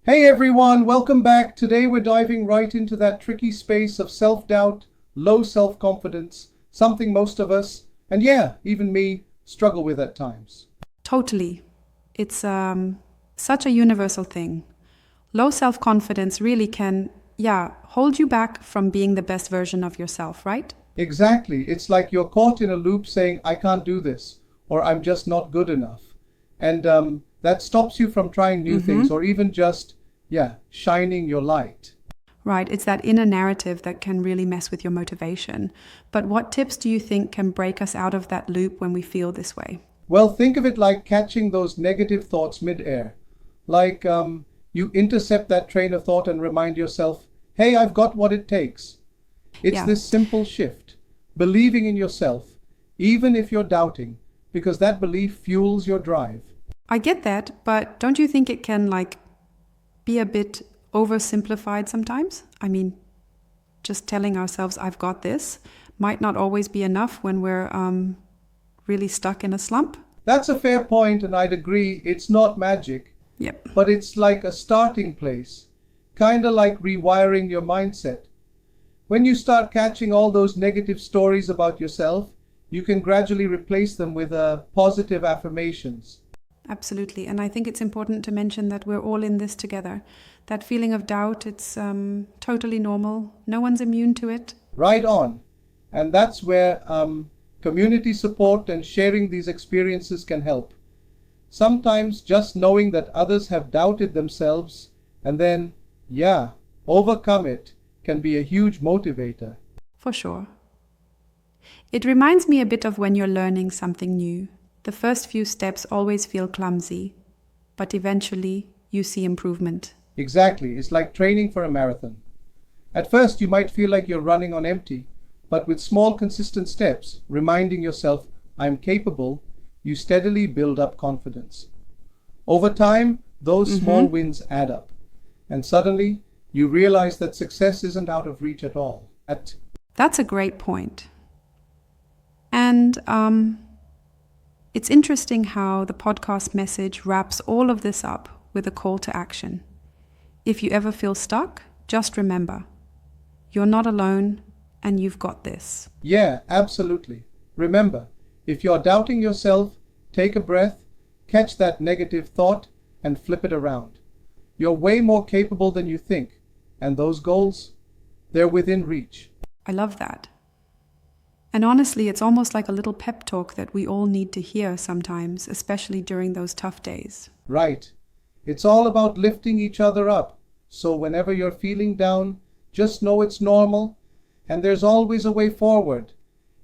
Hey everyone, welcome back. Today we're diving right into that tricky space of self-doubt, low self-confidence, something most of us, and yeah, even me, struggle with at times. Totally. It's such a universal thing. Low self confidence really can, hold you back from being the best version of yourself, right? Exactly. It's like you're caught in a loop saying, I can't do this, or I'm just not good enough. And that stops you from trying new things or even just, shining your light. Right. It's that inner narrative that can really mess with your motivation. But what tips do you think can break us out of that loop when we feel this way? Well, think of it like catching those negative thoughts midair. Like you intercept that train of thought and remind yourself, hey, I've got what it takes. It's Yeah, this simple shift, believing in yourself, even if you're doubting, because that belief fuels your drive. I get that, but don't you think it can be a bit oversimplified sometimes? I mean, just telling ourselves I've got this might not always be enough when we're really stuck in a slump. That's a fair point, and I'd agree it's not magic, Yep. but it's like a starting place, kind of like rewiring your mindset. When you start catching all those negative stories about yourself, you can gradually replace them with positive affirmations. Absolutely. And I think it's important to mention that we're all in this together. That feeling of doubt, it's totally normal. No one's immune to it. Right on. And that's where community support and sharing these experiences can help. Sometimes just knowing that others have doubted themselves and then, overcome it can be a huge motivator. For sure. It reminds me a bit of when you're learning something new. The first few steps always feel clumsy, but eventually you see improvement. Exactly. It's like training for a marathon. At first, you might feel like you're running on empty, but with small, consistent steps, reminding yourself, I'm capable, you steadily build up confidence. Over time, those small wins add up, and suddenly you realize that success isn't out of reach at all. That's a great point. And it's interesting how the podcast message wraps all of this up with a call to action. If you ever feel stuck, just remember, you're not alone and you've got this. Yeah, absolutely. Remember, if you're doubting yourself, take a breath, catch that negative thought, and flip it around. You're way more capable than you think, and those goals, they're within reach. I love that. And honestly, it's almost like a little pep talk that we all need to hear sometimes, especially during those tough days. Right. It's all about lifting each other up. So whenever you're feeling down, just know it's normal, and there's always a way forward,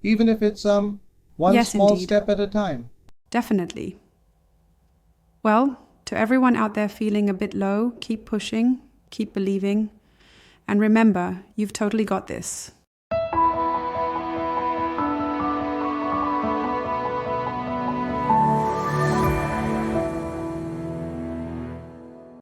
even if it's one Yes, small indeed. step at a time. Definitely. Well, to everyone out there feeling a bit low, keep pushing, keep believing, and remember, you've totally got this.